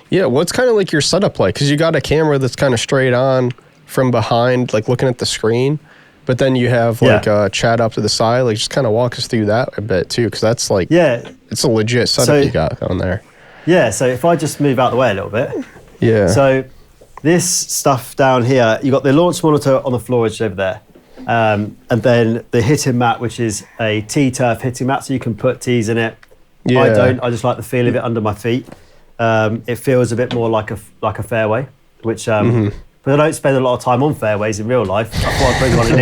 Yeah, what's kind of like your setup like? Because you got a camera that's kind of straight on from behind, like looking at the screen, but then you have like a chat up to the side. Like, just kind of walk us through that a bit too, because that's like, it's a legit setup you got on there. Yeah, so if I just move out of the way a little bit. Yeah. So this stuff down here, you got the launch monitor on the floor edge over there. And then the hitting mat, which is a T-turf hitting mat, so you can put tees in it. Yeah. I don't. I just like the feel of it under my feet. It feels a bit more like a fairway, which but I don't spend a lot of time on fairways in real life. I thought I'd bring one in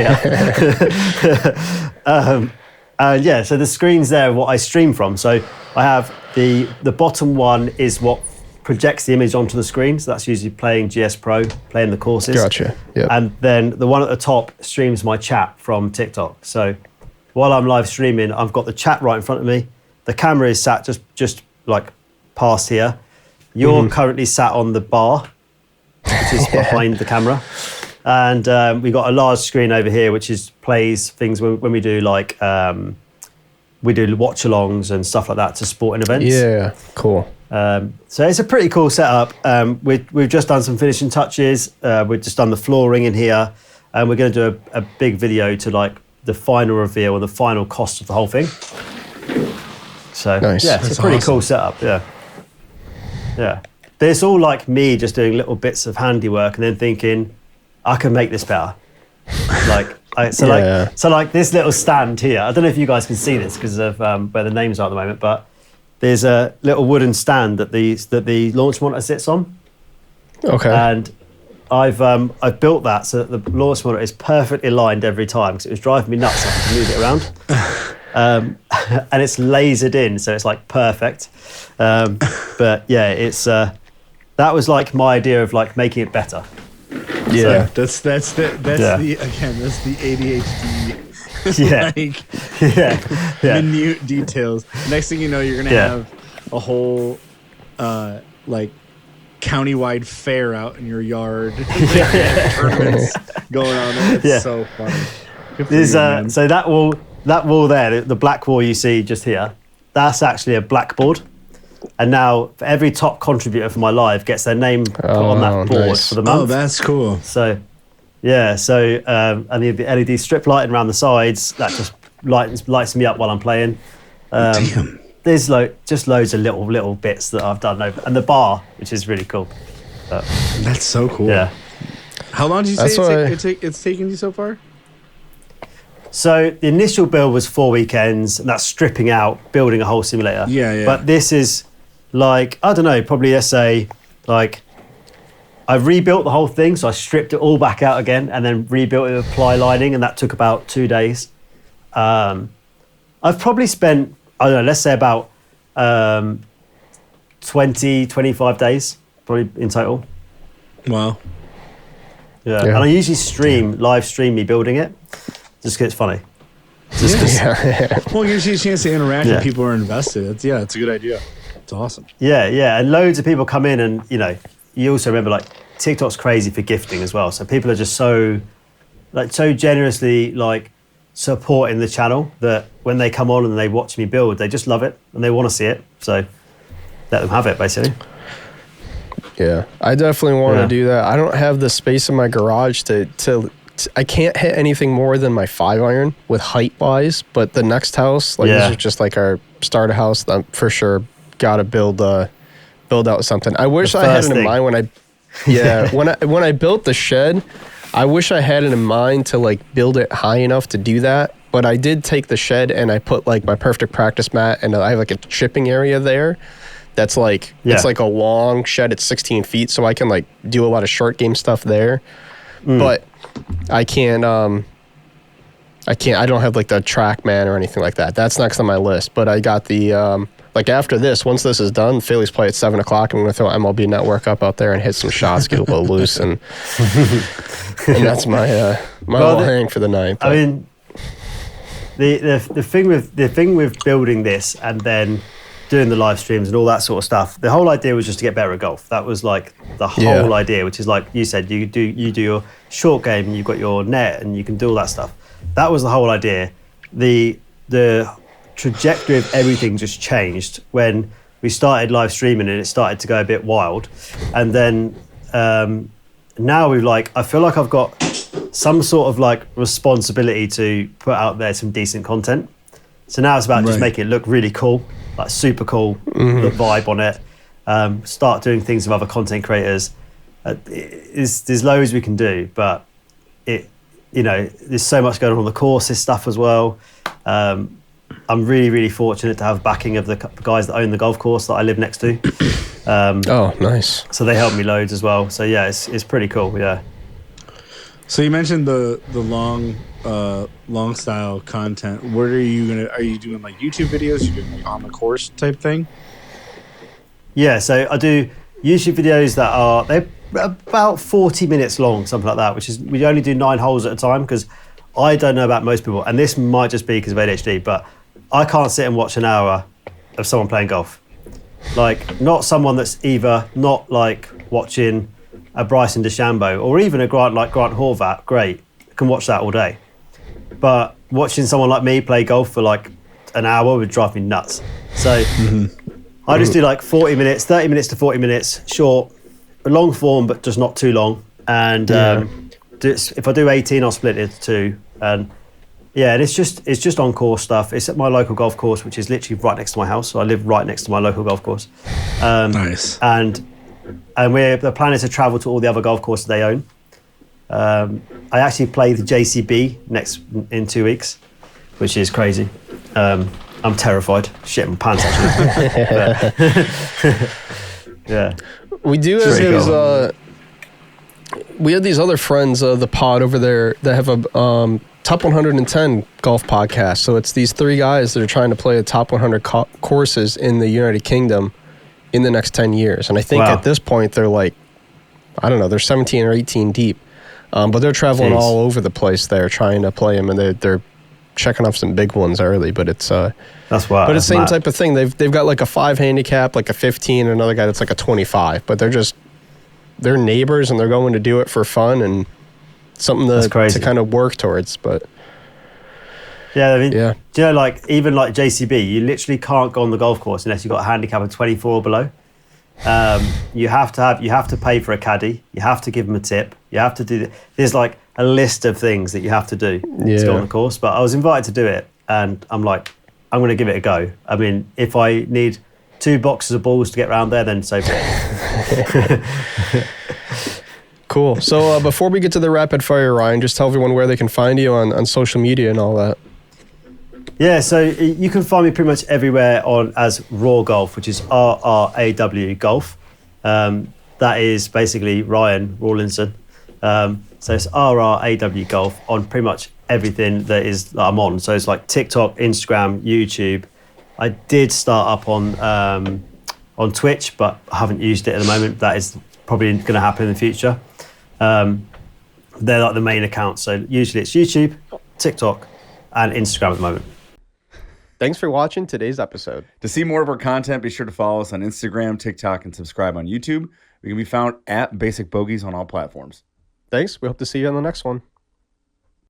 here. So the screen's there, what I stream from. So I have the bottom one is what projects the image onto the screen. So that's usually playing GS Pro, playing the courses. Gotcha. Yep. And then the one at the top streams my chat from TikTok. So while I'm live streaming, I've got the chat right in front of me. The camera is sat just like past here. You're currently sat on the bar, which is behind the camera. And we've got a large screen over here, which plays things when we do like, we do watch-alongs and stuff like that to sporting events. Yeah, cool. So it's a pretty cool setup. We've just done some finishing touches. We've just done the flooring in here. And we're going to do a big video to like the final reveal and the final cost of the whole thing. So nice. Yeah, it's a pretty cool setup. Yeah. But it's all like me just doing little bits of handiwork and then thinking, I can make this better. So this little stand here. I don't know if you guys can see this because of where the names are at the moment, but there's a little wooden stand that the launch monitor sits on. Okay. And I've built that so that the launch monitor is perfectly aligned every time because it was driving me nuts having to move it around. And it's lasered in, so it's like perfect. But yeah, it's that was like my idea of like making it better. Yeah, so, that's the ADHD. Minute details. Next thing you know, you're gonna have a whole like countywide fair out in your yard. Tournaments going on. It's so funny. So that wall there, the black wall you see just here, that's actually a blackboard. And now for every top contributor for my live gets their name put on that board for the month. Oh, that's cool. So, and the LED strip lighting around the sides, that just lights me up while I'm playing. Damn. There's just loads of little bits that I've done over, and the bar, which is really cool. That's so cool. Yeah. How long did you say it's taken you so far? So the initial build was 4 weekends, and that's stripping out, building a whole simulator. Yeah. But this is like, I don't know, probably let's say, like, I rebuilt the whole thing, so I stripped it all back out again, and then rebuilt it with ply lining, and that took about 2 days. I've probably spent, I don't know, let's say about 20, 25 days, probably in total. Wow. Yeah. And I usually live stream me building it. Just because it's funny. Well, it gives you a chance to interact with people who are invested. It's a good idea. It's awesome. Yeah. And loads of people come in and, you also remember like TikTok's crazy for gifting as well. So people are just so generously like supporting the channel that when they come on and they watch me build, they just love it and they want to see it. So let them have it basically. Yeah, I definitely want to do that. I don't have the space in my garage to I can't hit anything more than my 5-iron with height-wise, but the next house, this is just like our starter house. I'm for sure got to build out something. I wish I had it in mind when I built the shed. I wish I had it in mind to like build it high enough to do that. But I did take the shed and I put like my perfect practice mat, and I have like a chipping area there. That's like it's like a long shed. It's 16 feet, so I can like do a lot of short game stuff there. But I can't. I don't have like the TrackMan or anything like that. That's next on my list. But I got the like after this. Once this is done, Phillies play at 7:00. I'm going to throw MLB Network up out there and hit some shots, get a little loose, and that's my little hang for the night. But. I mean, the thing with building this and then doing the live streams and all that sort of stuff, the whole idea was just to get better at golf. That was like the whole idea, which is like you said, you do your short game and you've got your net and you can do all that stuff. That was the whole idea. The trajectory of everything just changed when we started live streaming and it started to go a bit wild. And then now I feel like I've got some sort of like responsibility to put out there some decent content. So now it's about just making it look really cool, like super cool, the vibe on it. Start doing things with other content creators. There's loads we can do, but there's so much going on the courses stuff as well. I'm really, really fortunate to have backing of the guys that own the golf course that I live next to. Oh, nice. So they help me loads as well. So yeah, it's pretty cool. Yeah. So you mentioned the long style content. What are you doing like YouTube videos? You doing like on the course type thing? Yeah, so I do YouTube videos they're about 40 minutes long, something like that, which is, we only do 9 holes at a time, because I don't know about most people, and this might just be because of ADHD, but I can't sit and watch an hour of someone playing golf. Like, not someone that's either not like watching a Bryson DeChambeau or even a Grant Horvat, great, I can watch that all day. But watching someone like me play golf for like an hour would drive me nuts. So I just do like 40 minutes, 30 minutes to 40 minutes, short, long form, but just not too long. And if I do 18, I'll split it into 2. And yeah, and it's just on course stuff. It's at my local golf course, which is literally right next to my house. So I live right next to my local golf course. Nice. And the plan is to travel to all the other golf courses they own. I actually play the JCB in 2 weeks, which is crazy. I'm terrified. Shit my pants actually. Yeah. We do have these. We had these other friends, the pod over there, that have a top 110 golf podcast. So it's these 3 guys that are trying to play the top 100 courses in the United Kingdom in the next 10 years. And I think at this point they're like, I don't know, they're 17 or 18 deep. But they're traveling all over the place there trying to play them, and they're checking off some big ones early. But it's that's why. But it's the same type of thing. They've got like a 5 handicap, like a 15, and another guy that's like a 25. But they're neighbors and they're going to do it for fun and something to kind of work towards. But yeah, I mean, do you know, like even like JCB, you literally can't go on the golf course unless you've got a handicap of 24 or below. You have to pay for a caddy. You have to give them a tip. You have to there's like a list of things that you have to do to go on the course. But I was invited to do it, and I'm like, I'm going to give it a go. I mean, if I need 2 boxes of balls to get around there, then so be it. Cool. So before we get to the rapid fire, Ryan, just tell everyone where they can find you on social media and all that. Yeah, so you can find me pretty much everywhere as RRaw Golf, which is RRAW Golf. That is basically Ryan Rawlinson. So it's RRAW Golf on pretty much everything that I'm on. So it's like TikTok, Instagram, YouTube. I did start up on Twitch, but I haven't used it at the moment. That is probably going to happen in the future. They're like the main accounts. So usually it's YouTube, TikTok, and Instagram at the moment. Thanks for watching today's episode. To see more of our content, be sure to follow us on Instagram, TikTok, and subscribe on YouTube. We can be found at Basic Bogies on all platforms. Thanks. We hope to see you on the next one.